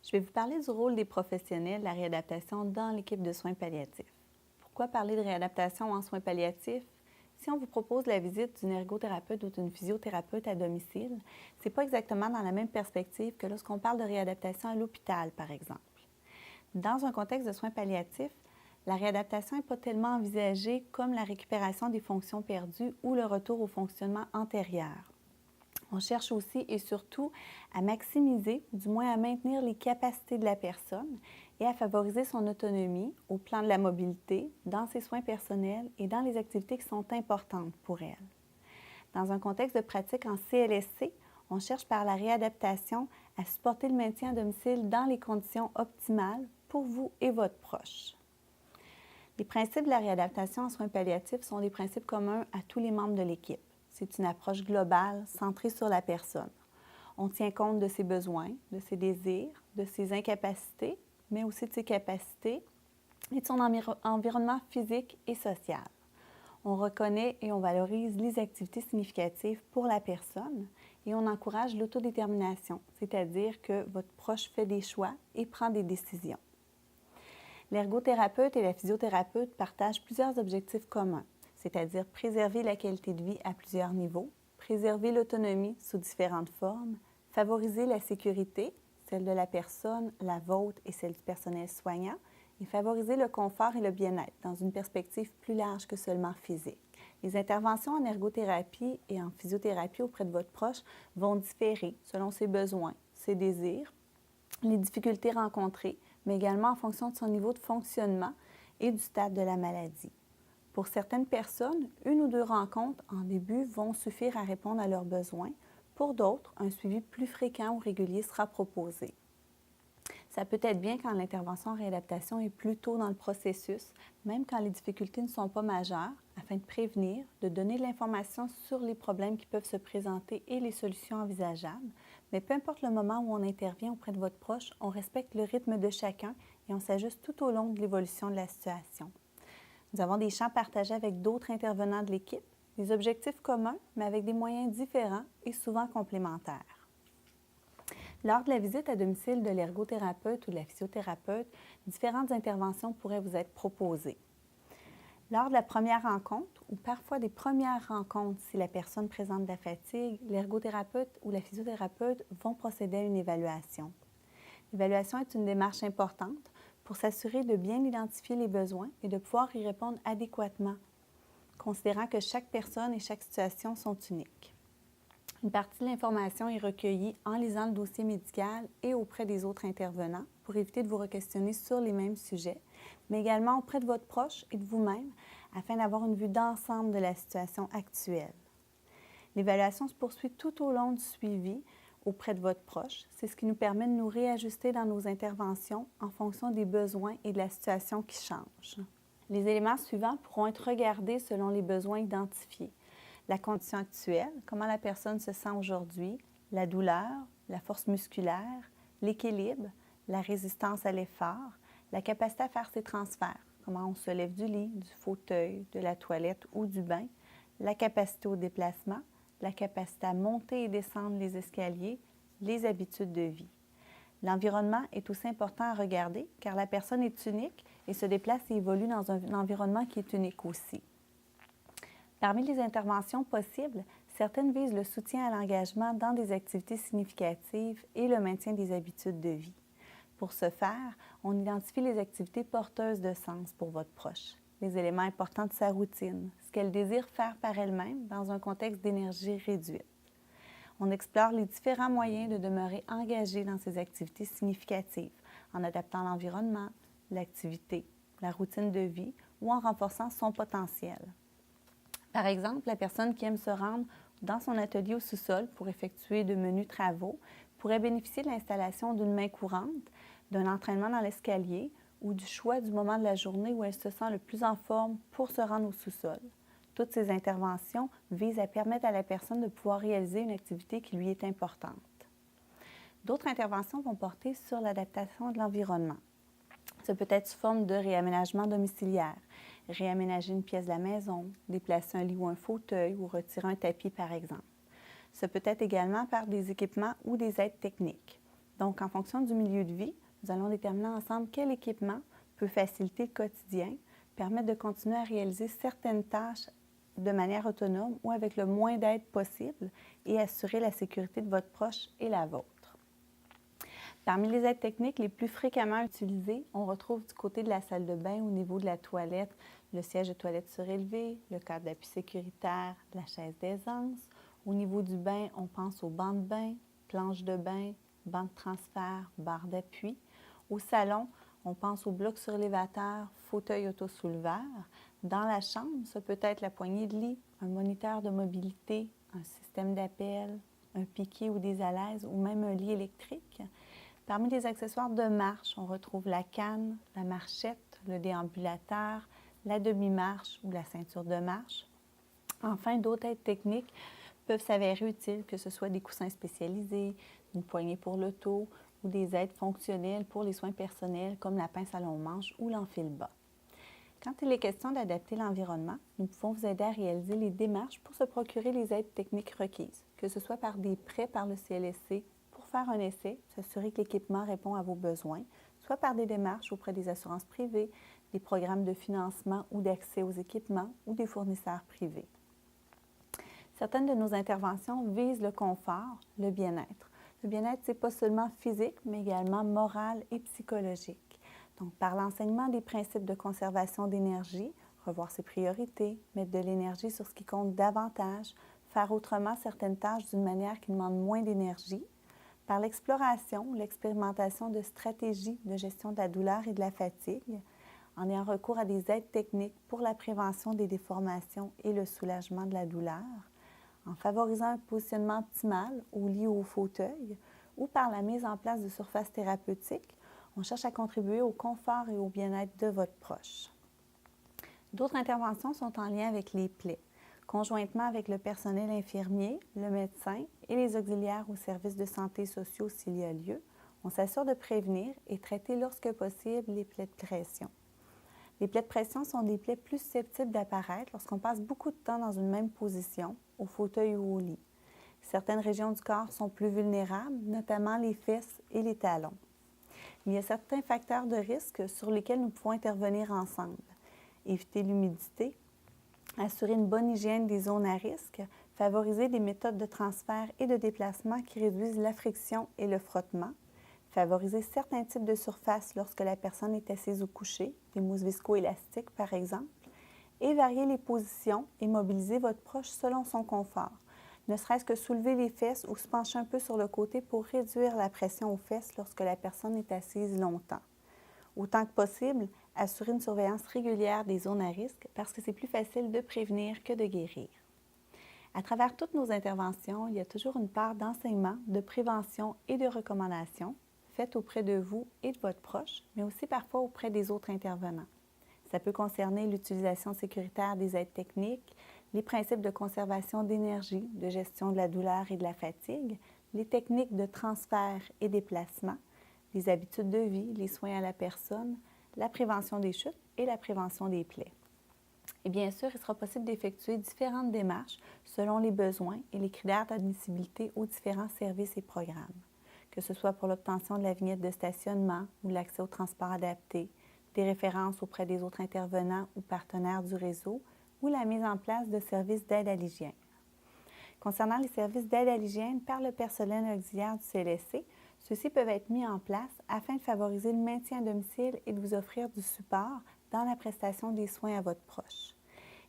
Je vais vous parler du rôle des professionnels de la réadaptation dans l'équipe de soins palliatifs. Pourquoi parler de réadaptation en soins palliatifs? Si on vous propose la visite d'une ergothérapeute ou d'une physiothérapeute à domicile, ce n'est pas exactement dans la même perspective que lorsqu'on parle de réadaptation à l'hôpital, par exemple. Dans un contexte de soins palliatifs, la réadaptation n'est pas tellement envisagée comme la récupération des fonctions perdues ou le retour au fonctionnement antérieur. On cherche aussi et surtout à maximiser, ou du moins à maintenir les capacités de la personne et à favoriser son autonomie au plan de la mobilité, dans ses soins personnels et dans les activités qui sont importantes pour elle. Dans un contexte de pratique en CLSC, on cherche par la réadaptation à supporter le maintien à domicile dans les conditions optimales pour vous et votre proche. Les principes de la réadaptation en soins palliatifs sont des principes communs à tous les membres de l'équipe. C'est une approche globale, centrée sur la personne. On tient compte de ses besoins, de ses désirs, de ses incapacités, mais aussi de ses capacités et de son environnement physique et social. On reconnaît et on valorise les activités significatives pour la personne et on encourage l'autodétermination, c'est-à-dire que votre proche fait des choix et prend des décisions. L'ergothérapeute et la physiothérapeute partagent plusieurs objectifs communs, c'est-à-dire préserver la qualité de vie à plusieurs niveaux, préserver l'autonomie sous différentes formes, favoriser la sécurité, celle de la personne, la vôtre et celle du personnel soignant, et favoriser le confort et le bien-être dans une perspective plus large que seulement physique. Les interventions en ergothérapie et en physiothérapie auprès de votre proche vont différer selon ses besoins, ses désirs, les difficultés rencontrées, mais également en fonction de son niveau de fonctionnement et du stade de la maladie. Pour certaines personnes, 1 ou 2 rencontres en début vont suffire à répondre à leurs besoins. Pour d'autres, un suivi plus fréquent ou régulier sera proposé. Ça peut être bien quand l'intervention en réadaptation est plus tôt dans le processus, même quand les difficultés ne sont pas majeures, afin de prévenir, de donner de l'information sur les problèmes qui peuvent se présenter et les solutions envisageables. Mais peu importe le moment où on intervient auprès de votre proche, on respecte le rythme de chacun et on s'ajuste tout au long de l'évolution de la situation. Nous avons des champs partagés avec d'autres intervenants de l'équipe, des objectifs communs, mais avec des moyens différents et souvent complémentaires. Lors de la visite à domicile de l'ergothérapeute ou de la physiothérapeute, différentes interventions pourraient vous être proposées. Lors de la première rencontre, ou parfois des premières rencontres si la personne présente de la fatigue, l'ergothérapeute ou la physiothérapeute vont procéder à une évaluation. L'évaluation est une démarche importante pour s'assurer de bien identifier les besoins et de pouvoir y répondre adéquatement, considérant que chaque personne et chaque situation sont uniques. Une partie de l'information est recueillie en lisant le dossier médical et auprès des autres intervenants pour éviter de vous re-questionner sur les mêmes sujets, mais également auprès de votre proche et de vous-même afin d'avoir une vue d'ensemble de la situation actuelle. L'évaluation se poursuit tout au long du suivi auprès de votre proche. C'est ce qui nous permet de nous réajuster dans nos interventions en fonction des besoins et de la situation qui change. Les éléments suivants pourront être regardés selon les besoins identifiés. La condition actuelle, comment la personne se sent aujourd'hui, la douleur, la force musculaire, l'équilibre, la résistance à l'effort, la capacité à faire ses transferts, comment on se lève du lit, du fauteuil, de la toilette ou du bain, la capacité au déplacement, la capacité à monter et descendre les escaliers, les habitudes de vie. L'environnement est aussi important à regarder car la personne est unique et se déplace et évolue dans un environnement qui est unique aussi. Parmi les interventions possibles, certaines visent le soutien à l'engagement dans des activités significatives et le maintien des habitudes de vie. Pour ce faire, on identifie les activités porteuses de sens pour votre proche, les éléments importants de sa routine, ce qu'elle désire faire par elle-même dans un contexte d'énergie réduite. On explore les différents moyens de demeurer engagé dans ces activités significatives en adaptant l'environnement, l'activité, la routine de vie ou en renforçant son potentiel. Par exemple, la personne qui aime se rendre dans son atelier au sous-sol pour effectuer de menus travaux pourrait bénéficier de l'installation d'une main courante, d'un entraînement dans l'escalier ou du choix du moment de la journée où elle se sent le plus en forme pour se rendre au sous-sol. Toutes ces interventions visent à permettre à la personne de pouvoir réaliser une activité qui lui est importante. D'autres interventions vont porter sur l'adaptation de l'environnement. Ça peut être sous forme de réaménagement domiciliaire, réaménager une pièce de la maison, déplacer un lit ou un fauteuil ou retirer un tapis par exemple. Ça peut être également par des équipements ou des aides techniques. Donc, en fonction du milieu de vie, nous allons déterminer ensemble quel équipement peut faciliter le quotidien, permettre de continuer à réaliser certaines tâches de manière autonome ou avec le moins d'aide possible et assurer la sécurité de votre proche et la vôtre. Parmi les aides techniques les plus fréquemment utilisées, on retrouve du côté de la salle de bain au niveau de la toilette, le siège de toilette surélevé, le cadre d'appui sécuritaire, la chaise d'aisance. Au niveau du bain, on pense au banc de bain, planche de bain, banc de transfert, barre d'appui. Au salon, on pense au bloc surélévateur, fauteuil autosouleveur. Dans la chambre, ça peut être la poignée de lit, un moniteur de mobilité, un système d'appel, un piquet ou des alaises ou même un lit électrique. Parmi les accessoires de marche, on retrouve la canne, la marchette, le déambulateur, la demi-marche ou la ceinture de marche. Enfin, d'autres aides techniques peuvent s'avérer utiles, que ce soit des coussins spécialisés, une poignée pour l'auto ou des aides fonctionnelles pour les soins personnels comme la pince à long manche ou l'enfile-bas. Quand il est question d'adapter l'environnement, nous pouvons vous aider à réaliser les démarches pour se procurer les aides techniques requises, que ce soit par des prêts par le CLSC pour faire un essai, s'assurer que l'équipement répond à vos besoins, soit par des démarches auprès des assurances privées, des programmes de financement ou d'accès aux équipements ou des fournisseurs privés. Certaines de nos interventions visent le confort, le bien-être. Le bien-être, ce n'est pas seulement physique, mais également moral et psychologique. Donc, par l'enseignement des principes de conservation d'énergie, revoir ses priorités, mettre de l'énergie sur ce qui compte davantage, faire autrement certaines tâches d'une manière qui demande moins d'énergie, par l'exploration, l'expérimentation de stratégies de gestion de la douleur et de la fatigue, en ayant recours à des aides techniques pour la prévention des déformations et le soulagement de la douleur, en favorisant un positionnement optimal au lit ou au fauteuil, ou par la mise en place de surfaces thérapeutiques, on cherche à contribuer au confort et au bien-être de votre proche. D'autres interventions sont en lien avec les plaies. Conjointement avec le personnel infirmier, le médecin et les auxiliaires aux services de santé sociaux s'il y a lieu, on s'assure de prévenir et traiter lorsque possible les plaies de pression. Les plaies de pression sont des plaies plus susceptibles d'apparaître lorsqu'on passe beaucoup de temps dans une même position, au fauteuil ou au lit. Certaines régions du corps sont plus vulnérables, notamment les fesses et les talons. Il y a certains facteurs de risque sur lesquels nous pouvons intervenir ensemble. Éviter l'humidité, assurer une bonne hygiène des zones à risque, favoriser des méthodes de transfert et de déplacement qui réduisent la friction et le frottement, favoriser certains types de surfaces lorsque la personne est assise ou couchée, des mousses viscoélastiques par exemple, et varier les positions et mobiliser votre proche selon son confort. Ne serait-ce que soulever les fesses ou se pencher un peu sur le côté pour réduire la pression aux fesses lorsque la personne est assise longtemps. Autant que possible, assurer une surveillance régulière des zones à risque parce que c'est plus facile de prévenir que de guérir. À travers toutes nos interventions, il y a toujours une part d'enseignement, de prévention et de recommandation faites auprès de vous et de votre proche, mais aussi parfois auprès des autres intervenants. Ça peut concerner l'utilisation sécuritaire des aides techniques, les principes de conservation d'énergie, de gestion de la douleur et de la fatigue, les techniques de transfert et déplacement, les habitudes de vie, les soins à la personne, la prévention des chutes et la prévention des plaies. Et bien sûr, il sera possible d'effectuer différentes démarches selon les besoins et les critères d'admissibilité aux différents services et programmes, que ce soit pour l'obtention de la vignette de stationnement ou l'accès au transport adapté, des références auprès des autres intervenants ou partenaires du réseau, ou la mise en place de services d'aide à l'hygiène. Concernant les services d'aide à l'hygiène par le personnel auxiliaire du CLSC, ceux-ci peuvent être mis en place afin de favoriser le maintien à domicile et de vous offrir du support dans la prestation des soins à votre proche.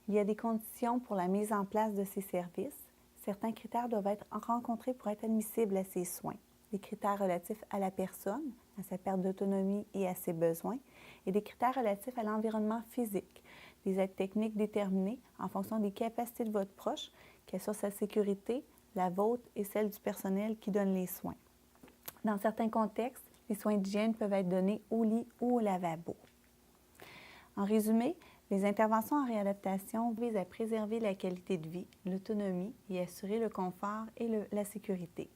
Il y a des conditions pour la mise en place de ces services. Certains critères doivent être rencontrés pour être admissibles à ces soins. Des critères relatifs à la personne, à sa perte d'autonomie et à ses besoins, et des critères relatifs à l'environnement physique, des aides techniques déterminées en fonction des capacités de votre proche, qu'elle soit sa sécurité, la vôtre et celle du personnel qui donne les soins. Dans certains contextes, les soins d'hygiène peuvent être donnés au lit ou au lavabo. En résumé, les interventions en réadaptation visent à préserver la qualité de vie, l'autonomie et assurer le confort et la sécurité.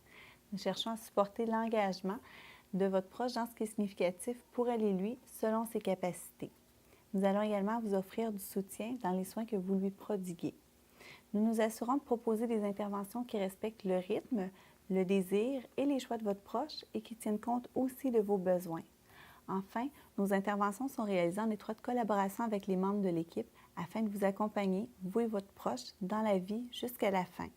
Nous cherchons à supporter l'engagement de votre proche dans ce qui est significatif pour elle et lui selon ses capacités. Nous allons également vous offrir du soutien dans les soins que vous lui prodiguez. Nous nous assurons de proposer des interventions qui respectent le rythme, le désir et les choix de votre proche et qui tiennent compte aussi de vos besoins. Enfin, nos interventions sont réalisées en étroite collaboration avec les membres de l'équipe afin de vous accompagner, vous et votre proche, dans la vie jusqu'à la fin.